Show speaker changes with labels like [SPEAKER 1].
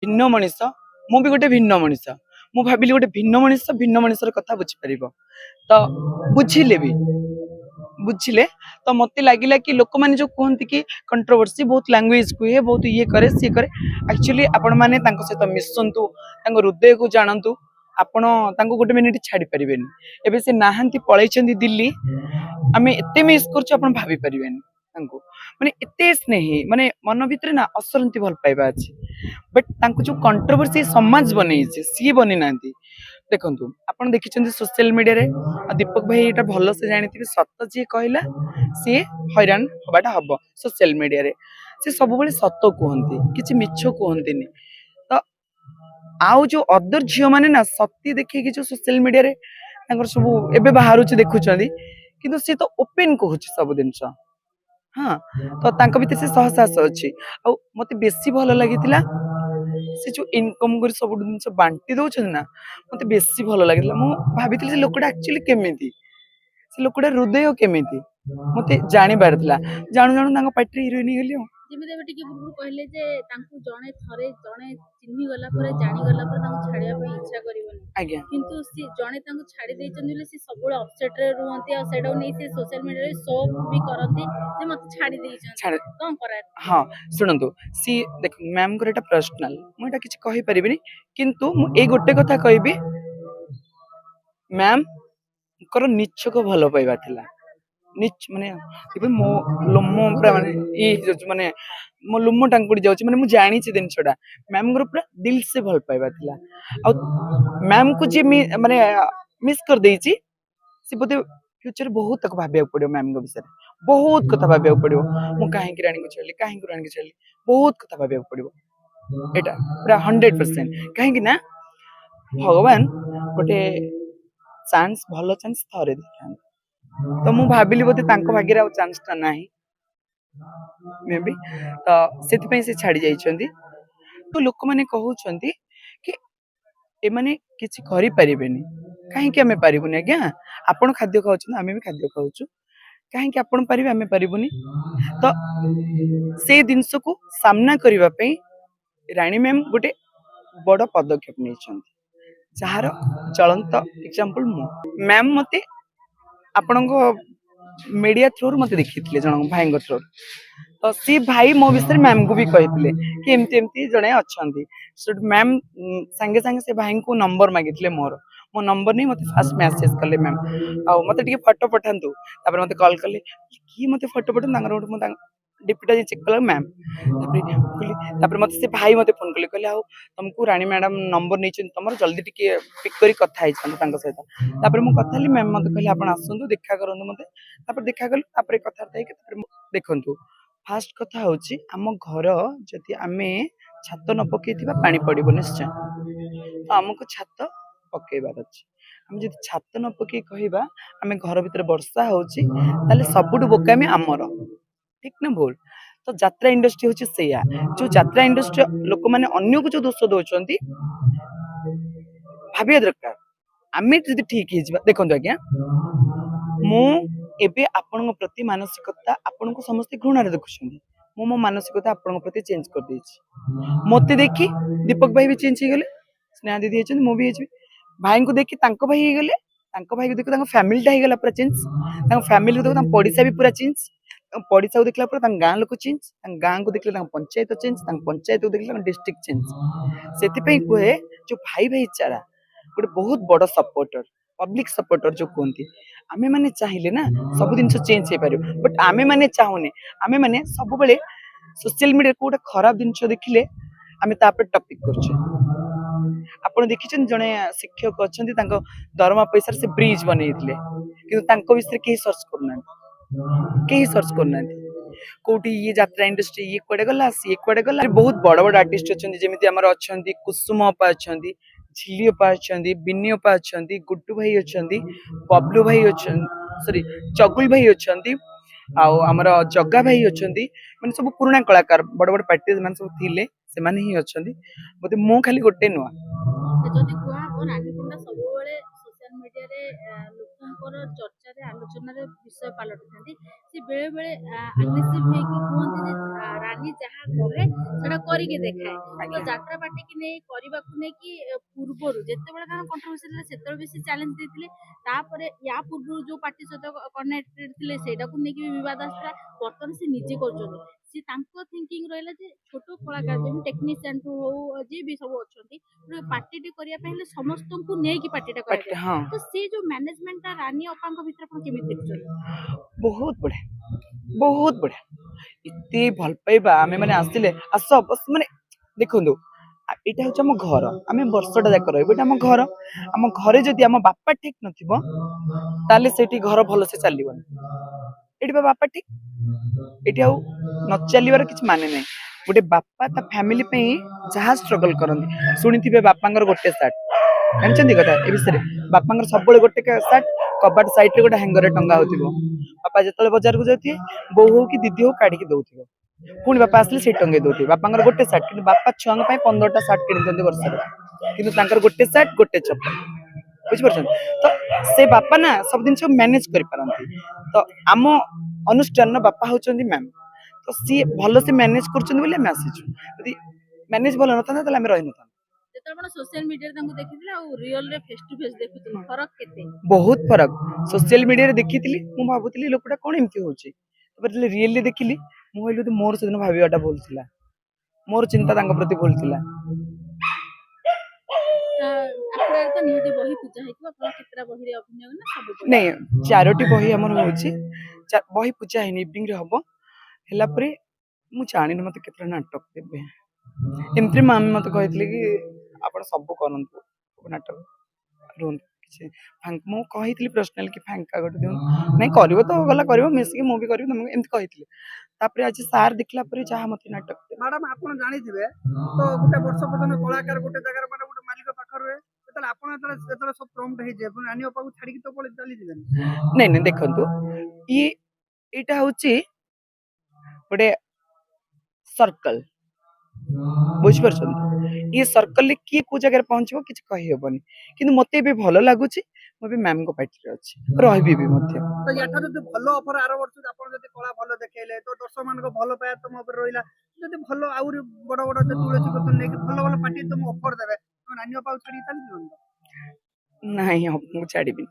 [SPEAKER 1] भिन्न मनीष मु भी गोटे भिन्न मनीष मु भाविली गोटे भिन्न मनीषर कथा बुझीपर तो बुझिले भी बुझिले तो मत लगिला कि लोक मैंने जो कहते कि कंट्रोवर्सी बहुत लैंग्वेज कहे बहुत ये करे सी करे एक्चुअली आपण मैंने सहित मिशंतु हृदय को जानतु आपण गोटे मिनिट छाड़ी पारे एबे से नाहांती पलैछंती दिल्ली आमे एते मिस करछु आपण भाभी परिबेनी माने एते स्नेही माने मन भितर ना असरंती भल पाइबा अछि बट जो कंट्रोवर्सी समाज बनै सी बनी नांती देखंतु आपण देखिछन्ती सोशल मीडिया रे दीपक भाई एटा भलो से जानिथिबे सत्य जे कहला सी हैरान हबाटा हबो सोशल मीडिया रे से सब बेले सत्य कहंती किछि मिछ कहंतीनी तो आउ जो अदर झियो माने ना सत्य देखि कि जो सोशल मीडिया रे तांकर सब एबे बाहरुछि देखुछन्ती किंतु सी तो ओपन कहूछि सब दिनस हाँ तो तांको भितर से सहसास अछि आ मते बेसी भलो लागितिला से जो इनकम कर सब जिन बांटी दौरान ना मत बेसी भल लगे मु भाभी से लोकटा एक्चुअली केमी से लोकटा हृदय केमी मत जानी पार जाणु जाणु पार्टी हिरोइन गली
[SPEAKER 2] ଯେମିତି ଏବେ ଟିକେ ପୂର୍ବରୁ କହିଲେ ଯେ ତାଙ୍କୁ ଜଣେ ଥରେ ଜଣେ ଚିହ୍ନି ଗଲା ପରେ ଜାଣି ଗଲା ପରେ ତାଙ୍କୁ ଛାଡିବା ପାଇଁ ଇଚ୍ଛା କରିବନି
[SPEAKER 1] ଆଜ୍ଞା
[SPEAKER 2] କିନ୍ତୁ ସେ ଜଣେ ତାଙ୍କୁ ଛାଡି ଦେଇଛନ୍ତି ବୋଲି ସେ ସବୁବେଳେ ଅପସେଟ ରେ ରୁହନ୍ତି ଆଉ ସେଇଟାକୁ ନେଇ ସେ ସୋସିଆଲ ମିଡିଆରେ ଶୋ ବି କରନ୍ତି ଯେ ମତେ ଛାଡି ଦେଇଛନ୍ତି କଣ କରା
[SPEAKER 1] हाँ शुणु सी देख मैम को एटा पर्सनल मुझे किसी कहि परिबिनी किंतु मु ए गोटे कथा कहबी मैम कर निच्छ को भलो पाइबा थिला निच माने इबे मो लोमो पूरा माने ई माने मो लोमो टांकुड़ी जाउची माने मु जानी छी दिन छोड़ा मैम को पूरा दिल से भल पाइबा थिला आ मैम को जे माने मिस कर देची से बोते फ्यूचर बहुत तक भाबिया पड़ो मैम को विषय बहुत कथा भाबिया पड़ो मु काहे की रानी को छली काहे की रानी को छली बहुत कथा भाबिया पड़ो एटा पूरा 100% काहे की ना भगवान गोटे चांस भलो चांस थरे देखान तो मु भाबिली बोते तांको भाग्य रे चांस ता नाही मे बी तो सेति पई से छाडी जाई छंदी तो लोक माने कहउछंती कि ए माने किछि करि परिबेनी काहे कि हमें पारिबुनी आज्ञा आपण खाद्य खाउछु आमे भी खाद्य खाउछु काहे कि आपण पारिबे हमें पारिबुनी तो से दिनस को सामना करिवा पई रानी मैम गोटे बड़ पदक्षेप नै छंती जहार चलंत एग्जांपल मु मैम मते आपणको मीडिया थ्रू मते देखिथिले जण भाई थ्रू तो सी भाई मो विषय मैम को भी कहिथिले कि एमती एमती जणे अछंती सो मैम संगे संगे से भाई को नंबर मागिथिले मोर मो नंबर नहीं मते फास्ट मैसेज करले मैम आ मते टिके फोटो पठांतु तापर मते कॉल करले कि मते फोटो पठन तांगर मो डिप्यूटा जी चेक कला मैम तापर मते से भाई मते फोन करले कहले आ तुमको रानी मैडम नंबर नै तुम जल्दी टिके पिक करी कथा है तांग सहित तापर मो कथा ली मैम मते कहले आपण आसंतु देखा करंतु मते तापर देखा कल तापर कथा है कि तापर देखंतु फास्ट कथा होची आम घर जदि आमे छात न पकेइथिबा पानी पड़िबो निश्चय तो हमको छात पकेइबार अछि हम जदि छात न पकेइ कहिबा आमे घर भितर वर्षा होची ताले सबुटु बोकामी आमर ठीक ना भूल तो यात्रा इंडस्ट्री होची सेया जो यात्रा इंडस्ट्री लोक माने अन्य को जो दोष दोचंती भाबिया दरकार आमे जदि ठीक हे जिबा देखंतु आज्ञा मु एबे आपन प्रति मानसिकता आपन को समस्त घृणा रे देखुछंती मो मानसिकता आपन प्रति चेंज कर देछि मते देखि दीपक भाई भी चेंज हो गले स्नेहा दीदी हेछन मो भी हेछि भाई को देखि तांको भाई हे गले तांको भाई को देखि तांको फैमिली टा हे गला पूरा चेंज तांको फैमिली को देखि तांको पड़िसा भी पूरा चेंज पड़िसा को देखला पर तांको गां लोक चेंज तांको गां को देखले तांको पंचायत चेंज तांको पंचायत को देखले तांको डिस्ट्रिक्ट चेंज सेति पई कोहे जो भाई भाई चारा गोटे बहुत बड़ सपोर्टर पब्लिक सपोर्टर जो कहती आमे माने चाहिए ना सब दिन चेंज हो पार बट आमे माने चाहूने आमे माने सब बेले सोशल मीडिया को गोटे खराब जिन देखिले आमे तापर टॉपिक करछे आपण देखिछन जने शिक्षक अछंती तांको दरमा पैसा से ब्रिज बनैथिले किंतु तांको विषय के सर्च करना कोटी ये यात्रा इंडस्ट्री ये कोडे गला बहुत बड़ बड़ आर्टिस्ट अछंती जेमिति हमर अछंती कुसुम अपा अछंती झिल्ली अपा अछंती बिन्नी अपा अछंती गुड्डू भाई अछंती बबलू भाई अछंती सॉरी चगुल भाई अछंती आउ हमर जग्गा भाई अछंती माने सब पुराना कलाकार बड़ बड़ पार्टी माने सब थिले से माने ही अछंती बोते मो खाली गोटे नुआ
[SPEAKER 2] ଯଦି କୁହା ହବ ରାନୀ ପଣ୍ଡା ସବୁବେଳେ ସୋସିଆଲ ମିଡିଆରେ ଲୋକଙ୍କର ଚର୍ଚ୍ଚାରେ ସଭାରେ ଆଲୋଚନାର ବିଷୟ ପାଲଟିଥାନ୍ତି। ସେ ବେଳେ ବେଳେ ଆଗ୍ରେସିଭ ହେଇକି କୁହନ୍ତି ଯେ ରାନୀ ଯାହା କହେ ସେଟା କରିକି ଦେଖାଏ। ତ
[SPEAKER 1] ଆଜ୍ଞା
[SPEAKER 2] ଯାତ୍ରା ପାର୍ଟିକି ନେଇ କରିବାକୁ ନେଇକି ପୂର୍ବରୁ ଯେତେବେଳେ ତାଙ୍କର କଣ୍ଟ୍ରୋଭର୍ସି ଥିଲା ସେତେବେଳେ ବି ସେ ଚ୍ୟାଲେଞ୍ଜ ଦେଇଥିଲେ। ତାପରେ ୟା ପୂର୍ବରୁ ଯୋଉ ପାର୍ଟି ସହିତ କନେକ୍ଟେଡ ଥିଲେ ସେଇଟାକୁ ନେଇକି ବି ବିବାଦ ଆସିଥିଲା। ବର୍ତ୍ତମାନ ସେ ନିଜେ କରୁଛନ୍ତି। ସେ ତାଙ୍କ ଥିଙ୍କିଂ ରହିଲା ଯେ ଛୋଟ କଳାକାର ଯେମିତି ଟେକ୍ନିସିଆନ୍ ଠୁ ହଉ ଯିଏ ବି ସବୁ ଅଛନ୍ତି ଗୋଟେ ପାର୍ଟିଟେ କରିବା ପାଇଁ ହେଲେ ସମସ୍ତଙ୍କୁ ନେଇକି ପାର୍ଟିଟା କରାଯାଏ।
[SPEAKER 1] ହଁ
[SPEAKER 2] ତ ସେ ଯୋଉ ମ୍ୟାନେଜମେଣ୍ଟଟା ରାନୀ ଅପାଙ୍କ ଭିତରେ ଆପଣ କେମିତି ଦେଖୁଛନ୍ତି?
[SPEAKER 1] ବହୁତ ବଢିଆ ବହୁତ ବଢିଆ ଏତେ ଭଲ ପାଇବା ଆମେ ମାନେ ଆସିଲେ ଆସ ବସ ମାନେ ଦେଖନ୍ତୁ ଏଇଟା ହଉଛି ଆମ ଘର ଆମେ ବର୍ଷଟା ଯାକ ରହିବୁ ଏଇଟା ଆମ ଘର ଆମ ଘରେ ଯଦି ଆମ ବାପା ଠିକ ନଥିବ ତାହେଲେ ସେଇଠି ଘର ଭଲସେ ଚାଲିବନି ଏଠି ବା ବାପା ଠିକ ଏଠି ଆଉ ନ ଚାଲିବାର କିଛି ମାନେ ନାହିଁ ଗୋଟେ ବାପା ତା ଫ୍ୟାମିଲି ପାଇଁ ଯାହା ଷ୍ଟ୍ରଗଲ କରନ୍ତି ଶୁଣିଥିବେ ବାପାଙ୍କର ଗୋଟେ ସାର୍ଟ ଜାଣିଛନ୍ତି କଥା ଏ ବିଷୟରେ ବାପାଙ୍କର ସବୁବେଳେ ଗୋଟେ ସାର୍ଟ କବାଟ ସାଇଡ ରେ ଗୋଟେ ହ୍ୟାଙ୍ଗରରେ ଟଙ୍ଗା ହଉଥିବ ବାପା ଯେତେବେଳେ ବଜାରକୁ ଯାଉଥିବେ ବୋଉ ହଉ କି ଦିଦି ହଉ କାଢିକି ଦଉଥିବ ପୁଣି ବାପା ଆସିଲେ ସେଠି ଟଙ୍ଗେଇ ଦଉଥିବେ ବାପାଙ୍କର ଗୋଟେ ସାର୍ଟ କିନ୍ତୁ ବାପା ଛୁଆଙ୍କ ପାଇଁ 15ଟା ସାର୍ଟ କିଣି ଦିଅନ୍ତି ବର୍ଷରେ କିନ୍ତୁ ତାଙ୍କର ଗୋଟେ ସାର୍ଟ ଗୋଟେ ଚପଲ ବୁଝିପାରୁଛନ୍ତି ତ ସେ ବାପା ନା ସବୁ ଜିନିଷ ମ୍ୟାନେଜ କରିପାରନ୍ତି ତ ଆମ ଅନୁଷ୍ଠାନର ବାପା ହଉଛନ୍ତି ମ୍ୟାମ୍ ତ ସିଏ ଭଲସେ ମ୍ୟାନେଜ କରୁଛନ୍ତି ବୋଲି ଆମେ ଆସିଛୁ ଯଦି ମ୍ୟାନେଜ ଭଲ ନଥାନ୍ତା ତାହେଲେ ଆମେ ରହିନଥାନ୍ତୁ
[SPEAKER 2] ଯେତେବେଳେ ଆପଣ ସୋସିଆଲ ମିଡିଆରେ ତାଙ୍କୁ ଦେଖିଥିଲେ ଆଉ ରିଅଲରେ ଫେସ ଟୁ ଫେସ ଦେଖୁଥିଲେ ଫରକ କେତେ?
[SPEAKER 1] ବହୁତ ଫରକ ସୋସିଆଲ ମିଡିଆରେ ଦେଖିଥିଲି ମୁଁ ଭାବୁଥିଲି ଲୋକଟା କଣ ଏମିତି ହଉଛି ତାପରେ ଯେତେବେଳେ ରିଏଲି ଦେଖିଲି ମୁଁ ଭାବିଲି ବୋଧେ ମୋର ସେଦିନ ଭାବିବାଟା ଭୁଲ ଥିଲା ମୋର ଚିନ୍ତା ତାଙ୍କ ପ୍ରତି ଭୁଲ ଥିଲା
[SPEAKER 2] ଆପଣଙ୍କର ତ ନିହାତି ବହି ପୂଜା ହେଇଥିବ ଆପଣ କେତେଟା ବହିରେ ଅଭିନୟ ନା ସବୁ ବହି?
[SPEAKER 1] ନାଇଁ 4ଟି ବହି ଆମର ହଉଛି ବହି ପୂଜା ହେଇନି ଇଭିନିଂ ରେ ହବ ହେଲା ପରେ ମୁଁ ଜାଣିନି ମତେ କେତେଟା ନାଟକ ଦେବେ ଏମିତିରେ ମାମି ମତେ କହିଥିଲେ କି ଆପଣ ସବୁ କରନ୍ତୁ ସବୁ ନାଟକ ରୁହନ୍ତୁ କିଛି ମୁଁ କହିଥିଲି ପର୍ସନାଲି କି ଫାଙ୍କା ଗୋଟେ ଦିଅନ୍ତୁ ନାଇଁ କରିବ ତ ଗଲା କରିବ ମିଶିକି ମୁଁ ବି କରିବି ତମକୁ ଏମିତି କହିଥିଲି ତାପରେ ଆଜି ସାର୍ ଦେଖିଲା ପରେ ଯାହା ମତେ ନାଟକ
[SPEAKER 3] ମ୍ୟାଡାମ ଆପଣ ଜାଣିଥିବେ ତ ଗୋଟେ ବର୍ଷ ପର୍ଯ୍ୟନ୍ତ କଳାକାର ଗୋଟେ ଜାଗାରେ ମାନେ ଗୋଟେ ମାଲିକ ପାଖରେ ରୁହେ ଯେତେବେଳେ ଆପଣ ଯେତେବେଳେ ସବୁ ପ୍ରମ୍ପ୍ଟ ହେଇଯିବେ ପୁଣି ରାନୀ ଅପାକୁ ଛାଡିକି ତ ପଳେଇ ଚାଲିଯିବେନି।
[SPEAKER 1] ନାଇଁ ନାଇଁ ଦେଖନ୍ତୁ ଇଏ ଏଇଟା ହଉଛି ଗୋଟେ सर्कल ବୁଝିପାରୁଛନ୍ତି ଇଏ ସର୍କଲରେ କିଏ କୋଉ ଜାଗାରେ ପହଞ୍ଚିବ କିଛି କହିହବନି କିନ୍ତୁ ମତେ ଏବେ ଭଲ ଲାଗୁଛି ମୁଁ ଏବେ ମ୍ୟାମଙ୍କ ପାର୍ଟିରେ ଅଛି ରହିବି ବି ମଧ୍ୟ
[SPEAKER 3] ତ ୟାଠାରୁ ଯଦି ଭଲ ଅଫର ଆର ବର୍ଷ ଆପଣ ଯଦି କଳା ଭଲ ଦେଖେଇଲେ ତ ଦର୍ଶକ ମାନଙ୍କ ଭଲ ପାଇବା ତମ ଉପରେ ରହିଲା ଯଦି ଭଲ ଆହୁରି ବଡ ବଡ ତୁଳସୀ ପତ୍ର ନେଇକି ଭଲ ଭଲ ପାର୍ଟି ତମକୁ ଅଫର ଦେବେ ତମ ରାନୀ ଅପାକୁ ଛାଡିକି ଚାଲିଯିବନି।
[SPEAKER 1] ନାହିଁ ମୁଁ ଛାଡ଼ିବିନି